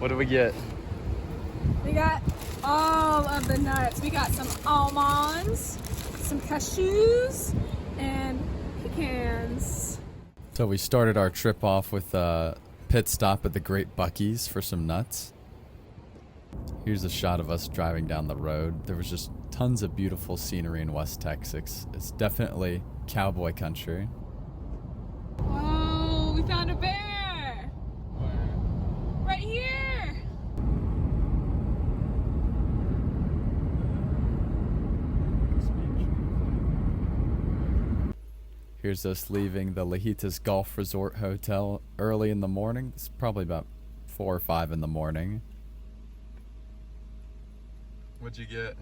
What do we get? We got all of the nuts. We got some almonds, some cashews, and pecans. So we started our trip off with a pit stop at the Great Buckees for some nuts. Here's a shot of us driving down the road. There was just tons of beautiful scenery in West Texas. It's definitely cowboy country. Whoa, we found a bear! Where? Right here! Here's us leaving the Lajitas Golf Resort Hotel early in the morning. It's probably about 4 or 5 in the morning. What'd you get?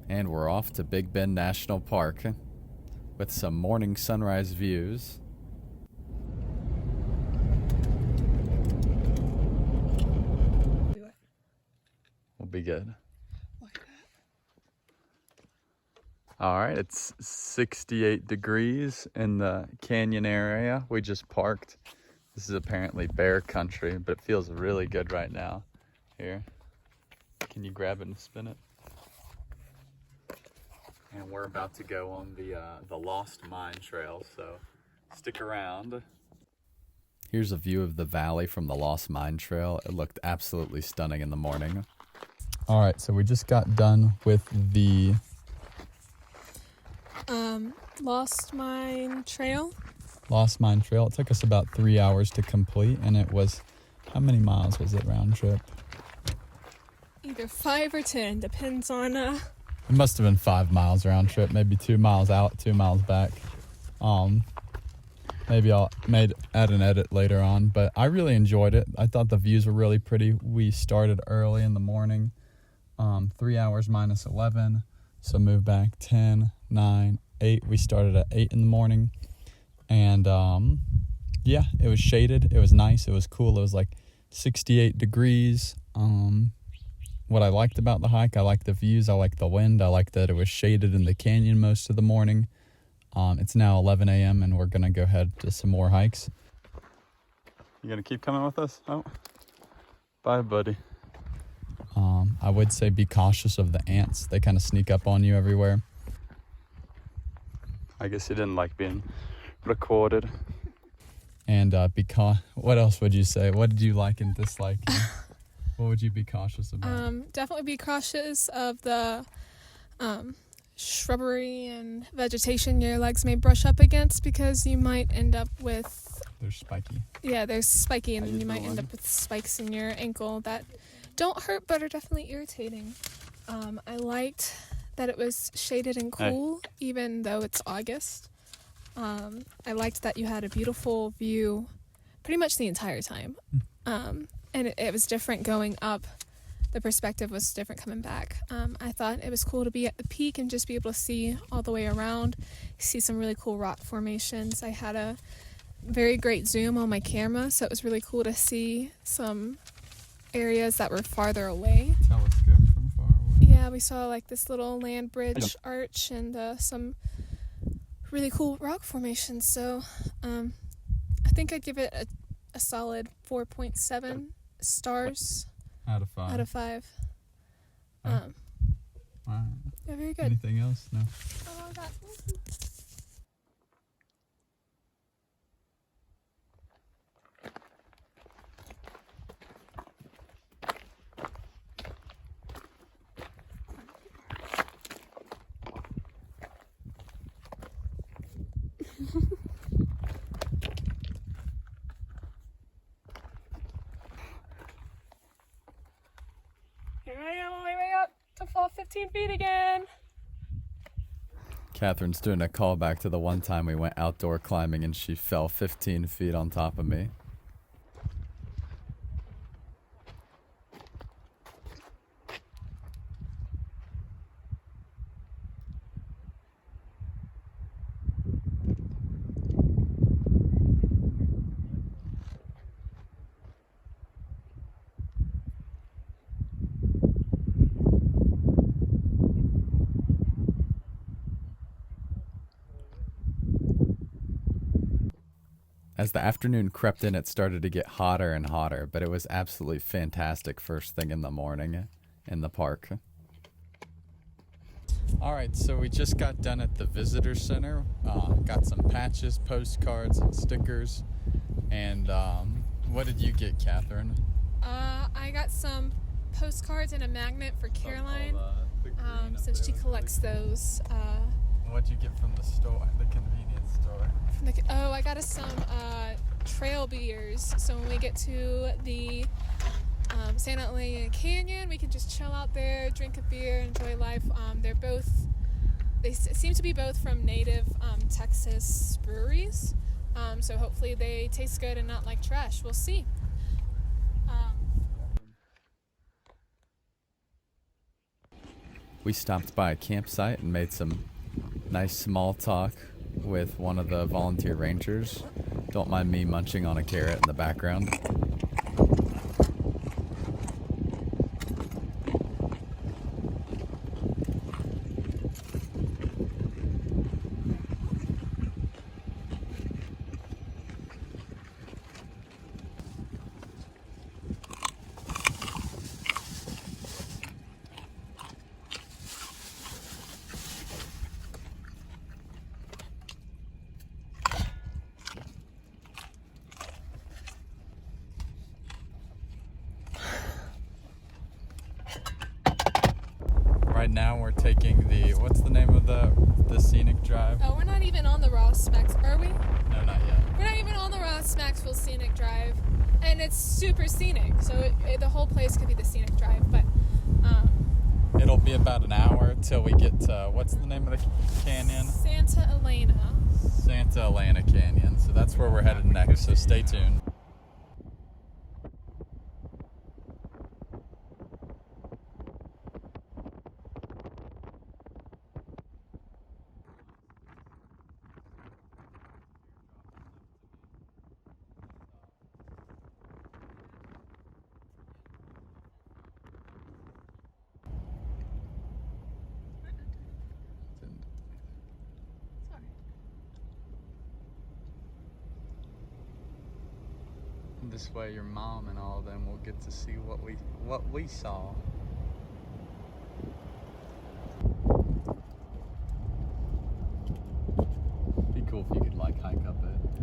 And we're off to Big Bend National Park with some morning sunrise views. We'll be good. All right, it's 68 degrees in the canyon area. We just parked. This is apparently bear country, but it feels really good right now. Here, can you grab it and spin it? And we're about to go on the Lost Mine Trail, so stick around. Here's a view of the valley from the Lost Mine Trail. It looked absolutely stunning in the morning. All right, so we just got done with the Lost Mine Trail. Lost Mine Trail. It took us about 3 hours to complete, and it was, how many miles was it round trip? Either 5 or 10, depends on It must have been 5 miles round trip, maybe 2 miles out, 2 miles back. Maybe I'll add an edit later on, but I really enjoyed it. I thought the views were really pretty. We started early in the morning, 3 hours minus 11, so move back 10, 9, 8. We started at 8 in the morning, and yeah, it was shaded. It was nice. It was cool. It was like 68 degrees. What I liked about the hike, I liked the views, I liked the wind, I liked that it was shaded in the canyon most of the morning. It's now 11 a.m. and we're gonna go head to some more hikes. You gonna keep coming with us? Oh, bye, buddy. I would say be cautious of the ants. They kind of sneak up on you everywhere. I guess you didn't like being recorded. And what else would you say? What did you like and dislike? What would you be cautious about? Definitely be cautious of the shrubbery and vegetation your legs may brush up against, because you might end up with... They're spiky. Yeah, they're spiky, and then you might end up with spikes in your ankle that don't hurt but are definitely irritating. I liked that it was shaded and cool, even though it's August. I liked that you had a beautiful view pretty much the entire time. And it was different going up. The perspective was different coming back. I thought it was cool to be at the peak and just be able to see all the way around, see some really cool rock formations. I had a very great zoom on my camera, so it was really cool to see some areas that were farther away. Telescope from far away. Yeah, we saw like this little land bridge arch and some really cool rock formations. So I think I'd give it a solid 4.7 stars out of 5. Out of 5. Wow. Yeah, very good. Anything else? No. Oh, that. Here I am on my way up to fall 15 feet again. Catherine's doing a callback to the one time we went outdoor climbing and she fell 15 feet on top of me. As the afternoon crept in, it started to get hotter and hotter, but it was absolutely fantastic first thing in the morning in the park. All right, so we just got done at the visitor center. Got some patches, postcards, and stickers. And what did you get, Catherine? I got some postcards and a magnet for Caroline, since she collects those. What'd you get from the store, the convenience store? I got us some trail beers, so when we get to the Santa Elena Canyon, we can just chill out there, drink a beer, enjoy life. They seem to be both from native Texas breweries, so hopefully they taste good and not like trash. We'll see. We stopped by a campsite and made some nice small talk with one of the volunteer rangers. Don't mind me munching on a carrot in the background. Right now we're taking what's the name of the Scenic drive? Oh, we're not even on the are we? No, not yet. We're not even on the Maxwell Scenic Drive, and it's super scenic, so the whole place could be the Scenic Drive, but it'll be about an hour till we get to, what's the name of the canyon? Santa Elena. Santa Elena Canyon, so that's where we're headed next, so stay tuned. This way your mom and all of them will get to see what we saw. Be cool if you could like hike up it.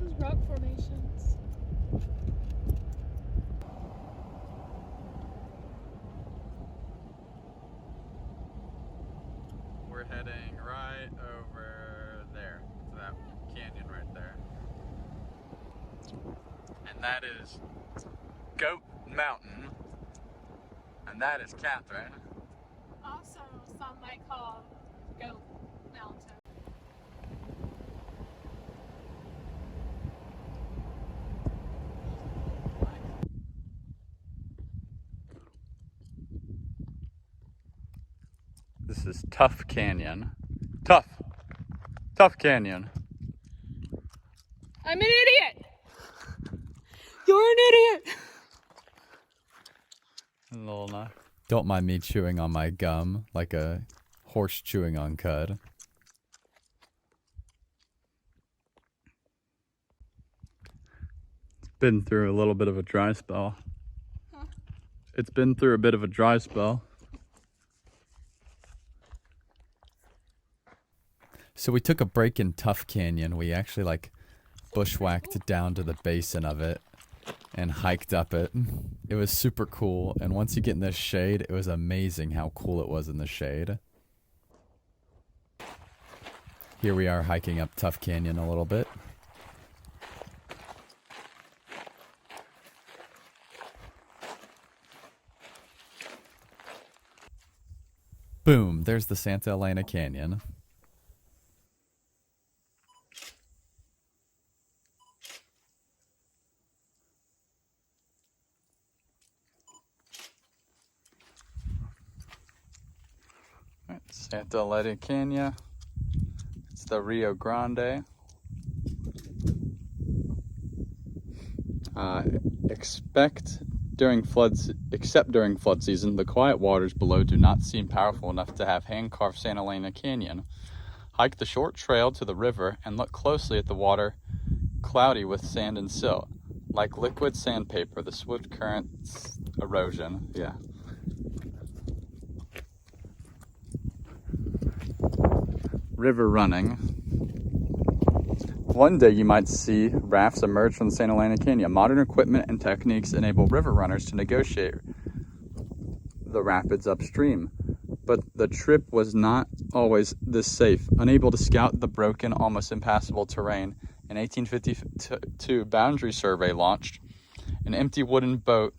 Those rock formations. We're heading right over there to that canyon right there. And that is Goat Mountain. And that is Catherine. Also, some might call Goat Mountain. This is Tough Canyon. Tough Canyon. I'm an idiot! You're an idiot! Elena. Don't mind me chewing on my gum like a horse chewing on cud. It's been through a little bit of a dry spell. Huh? It's been through a bit of a dry spell. So we took a break in Tough Canyon. We actually bushwhacked down to the basin of it and hiked up it. It was super cool, and once you get in the shade, it was amazing how cool it was in the shade. Here we are hiking up Tough Canyon a little bit. Boom, there's the Santa Elena Canyon. Santa Elena Canyon. It's the Rio Grande. Except during flood season, the quiet waters below do not seem powerful enough to have hand-carved Santa Elena Canyon Hike the short trail to the river and look closely at the water, cloudy with sand and silt. Like liquid sandpaper, the swift current's erosion. Yeah. River running. One day you might see rafts emerge from the St. Elena Canyon. Modern equipment and techniques enable river runners to negotiate the rapids upstream. But the trip was not always this safe. Unable to scout the broken, almost impassable terrain, in 1852, Boundary Survey launched an empty wooden boat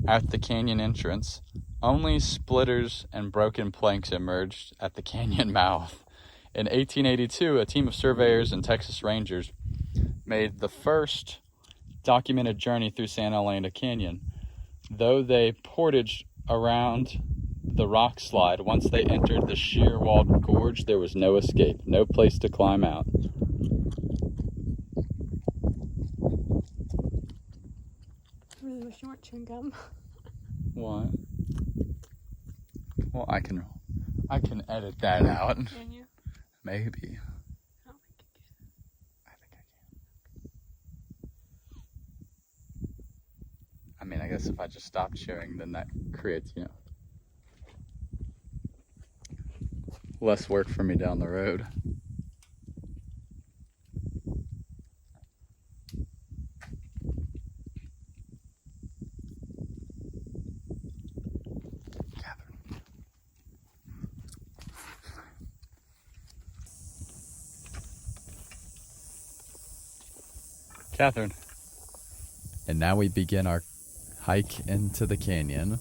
at the canyon entrance. Only splitters and broken planks emerged at the canyon mouth. In 1882, a team of surveyors and Texas Rangers made the first documented journey through Santa Elena Canyon. Though they portaged around the rock slide, once they entered the sheer-walled gorge, there was no escape, no place to climb out. I really wish you weren't chewing gum. What? Well, I can edit that out. Can you? Maybe. I don't think you can. I think I can. I mean, I guess if I just stop chewing, then that creates, less work for me down the road. Catherine. And now we begin our hike into the canyon.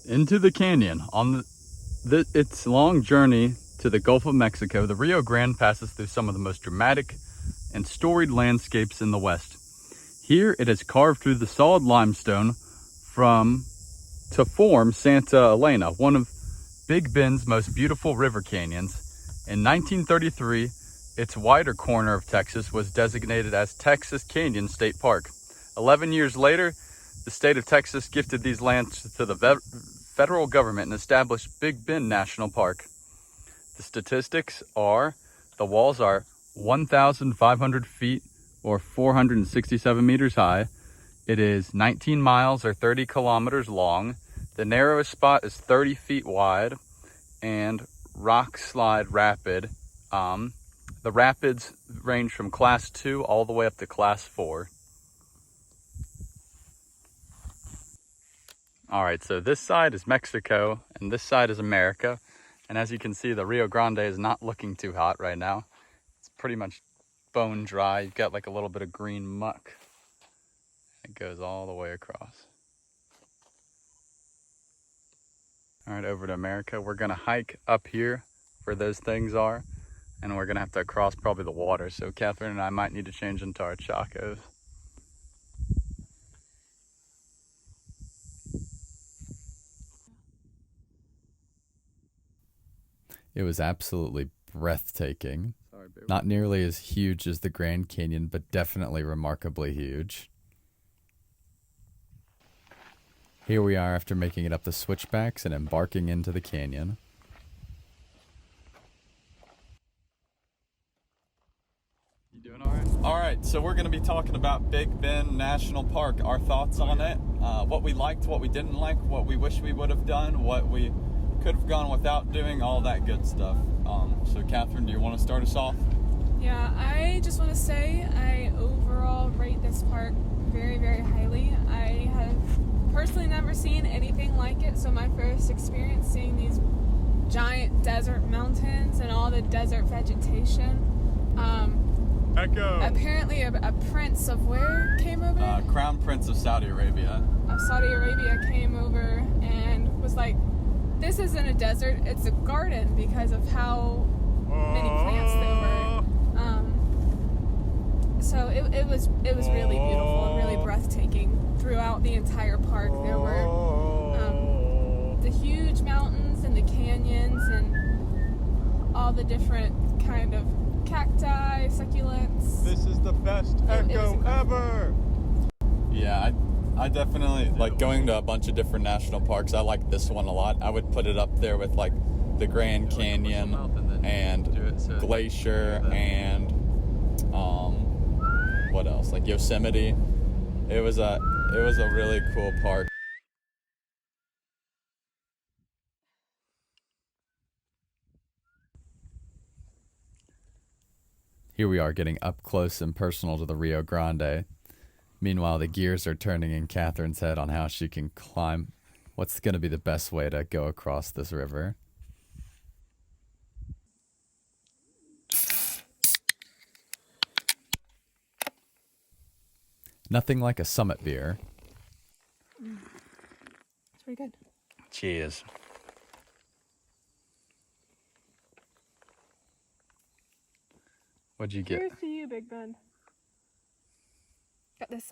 Into the canyon. On its long journey to the Gulf of Mexico, the Rio Grande passes through some of the most dramatic and storied landscapes in the West. Here it is carved through the solid limestone to form Santa Elena, one of Big Bend's most beautiful river canyons. In 1933, its wider corner of Texas was designated as Texas Canyon State Park. 11 years later, the state of Texas gifted these lands to the federal government and established Big Bend National Park. The statistics are, the walls are 1,500 feet or 467 meters high. It is 19 miles or 30 kilometers long. The narrowest spot is 30 feet wide and rock slide rapid. The rapids range from class 2 all the way up to class 4. All right, so this side is Mexico and this side is America. And as you can see, the Rio Grande is not looking too hot right now. It's pretty much bone dry. You've got like a little bit of green muck. It goes all the way across. All right, over to America. We're gonna hike up here where those things are, and we're gonna have to cross probably the water. So Catherine and I might need to change into our chacos. It was absolutely breathtaking. Sorry, babe. Not nearly as huge as the Grand Canyon, but definitely remarkably huge. Here we are after making it up the switchbacks and embarking into the canyon. You doing all right? All right, so we're going to be talking about Big Bend National Park. Our thoughts on it, what we liked, what we didn't like, what we wish we would have done, what we could have gone without doing, all that good stuff. So Catherine, do you want to start us off? Yeah, I just want to say I overall rate this park very, very highly. I have personally never seen anything like it, so my first experience seeing these giant desert mountains and all the desert vegetation. Echo! Apparently a prince of where came over? Crown Prince of Saudi Arabia. Of Saudi Arabia came over and was like, this isn't a desert, it's a garden, because of how many plants there were. So it was really beautiful and really breathtaking throughout the entire park. There were the huge mountains and the canyons and all the different kind of cacti, succulents. This is the best echo ever. Yeah, I definitely like going to a bunch of different national parks. I like this one a lot. I would put it up there with like the Grand Canyon and Glacier and what else? Like Yosemite. It was a really cool park. Here we are getting up close and personal to the Rio Grande. Meanwhile, the gears are turning in Catherine's head on how she can climb. What's going to be the best way to go across this river? Nothing like a Summit beer. It's pretty good. Cheers. What'd you get? Cheers to you, Big Ben. Got this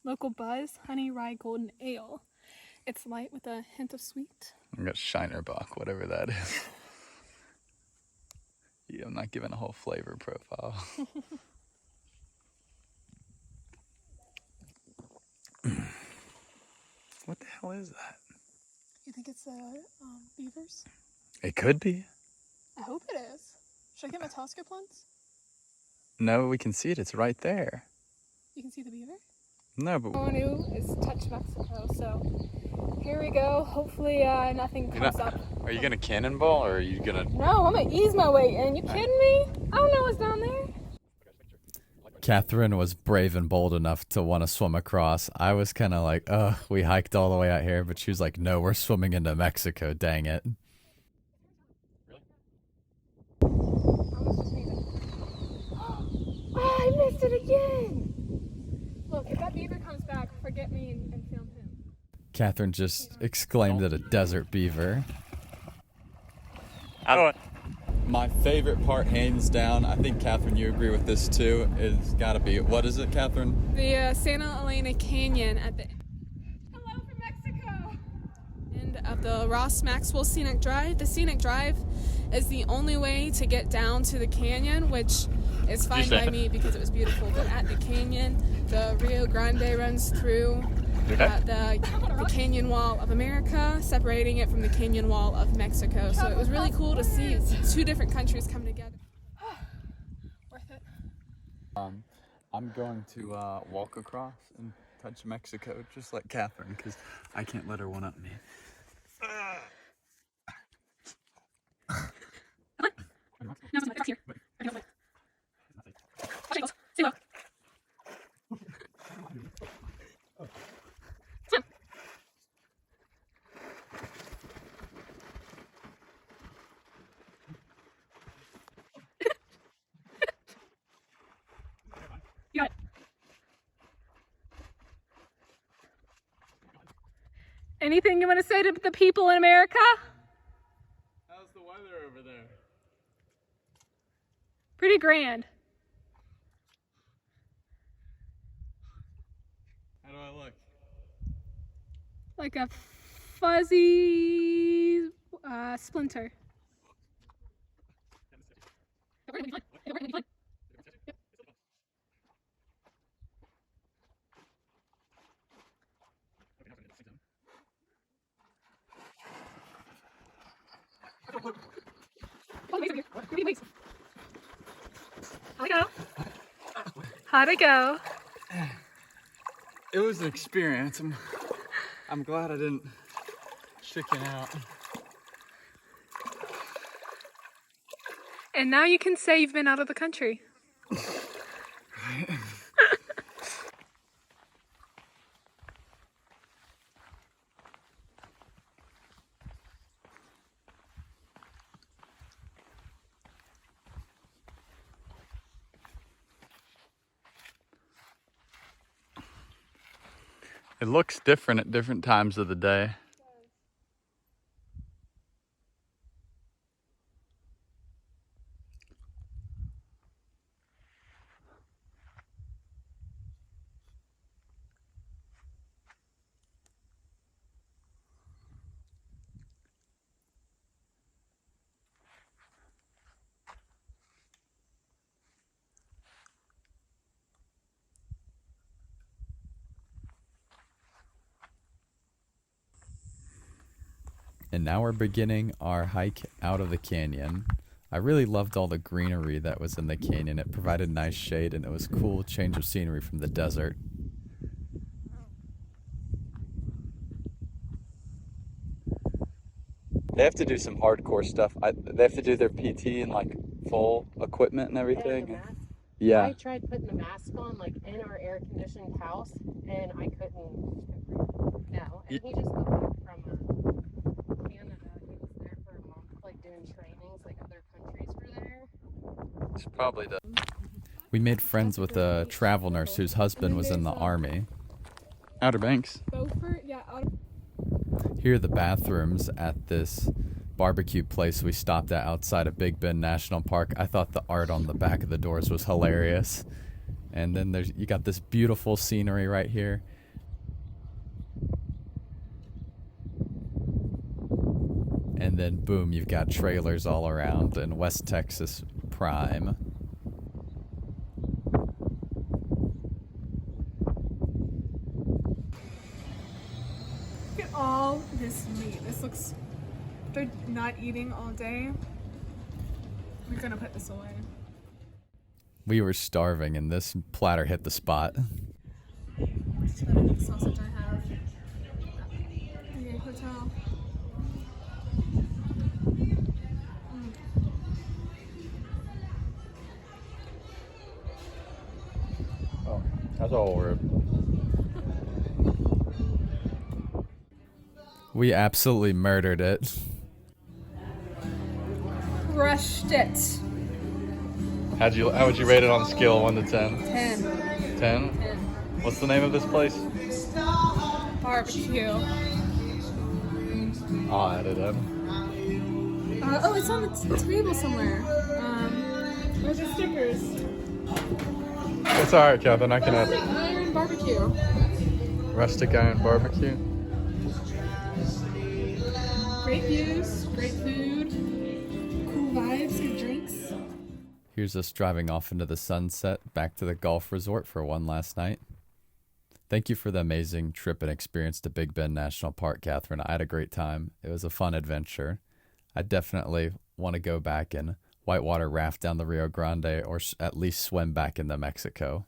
local Buzz Honey Rye Golden Ale. It's light with a hint of sweet. I got Shinerbach, whatever that is. Yeah, I'm not giving a whole flavor profile. What the hell is that? You think it's beavers? It could be. I hope it is. Should I get my telescope lens? No, we can see it. It's right there. You can see the beaver? No, but All I knew is touch Mexico, so here we go. Hopefully nothing comes up. Are you gonna cannonball or are you gonna? No, I'm gonna ease my way in. You kidding me? I don't know what's down there. Catherine was brave and bold enough to want to swim across. I was kind of like, we hiked all the way out here, but she was like, no, we're swimming into Mexico, dang it. Oh, I missed it again! Look, if that beaver comes back, forget me and film him. Catherine just exclaimed at a desert beaver. My favorite part, hands down, I think, Catherine, you agree with this too, is gotta be, what is it, Catherine? The Santa Elena Canyon at the Hello from Mexico! End of the Maxwell Scenic Drive. The Scenic Drive is the only way to get down to the canyon, which is fine by me because it was beautiful. But at the canyon, the Rio Grande runs through the canyon wall of America, separating it from the canyon wall of Mexico. So it was really cool to see two different countries come together. Worth it. I'm going to walk across and touch Mexico just like Catherine because I can't let her one up me. You got it. Anything you want to say to the people in America? How's the weather over there? Pretty grand. How do I look? Like a fuzzy splinter. How'd it go? It was an experience. I'm glad I didn't chicken out. And now you can say you've been out of the country. It looks different at different times of the day. And now we're beginning our hike out of the canyon. I really loved all the greenery that was in the canyon. It provided nice shade, and it was a cool change of scenery from the desert. They have to do some hardcore stuff. They have to do their PT and like full equipment and everything. Yeah. I tried putting the mask on like in our air conditioned house, and I couldn't. No, and he just got back from Canada. He was there for a month, like doing trainings, like other countries were there. It's probably the. We made friends with a travel nurse whose husband was in the army. Outer Banks. Beaufort, yeah. Here are the bathrooms at this barbecue place we stopped at outside of Big Bend National Park. I thought the art on the back of the doors was hilarious. And then you got this beautiful scenery right here. And then boom, you've got trailers all around in West Texas prime. Look at all this meat. This looks, they're not eating all day. We're gonna put this away. We were starving and this platter hit the spot. Just put in the sausage I have. The hotel. Oh, that's all we're. We absolutely murdered it. Crushed it. How would you rate it on a scale of 1 to 10? 10. 10? 10. What's the name of this place? Barbecue. I'll add it in. Oh, it's on the table somewhere. Where's the stickers? It's alright, Kevin. I can add Rustic Iron Barbecue. Rustic Iron Barbecue. Great views, great food, cool vibes, good drinks. Here's us driving off into the sunset, back to the golf resort for one last night. Thank you for the amazing trip and experience to Big Bend National Park, Catherine. I had a great time. It was a fun adventure. I definitely want to go back and whitewater raft down the Rio Grande or at least swim back into Mexico.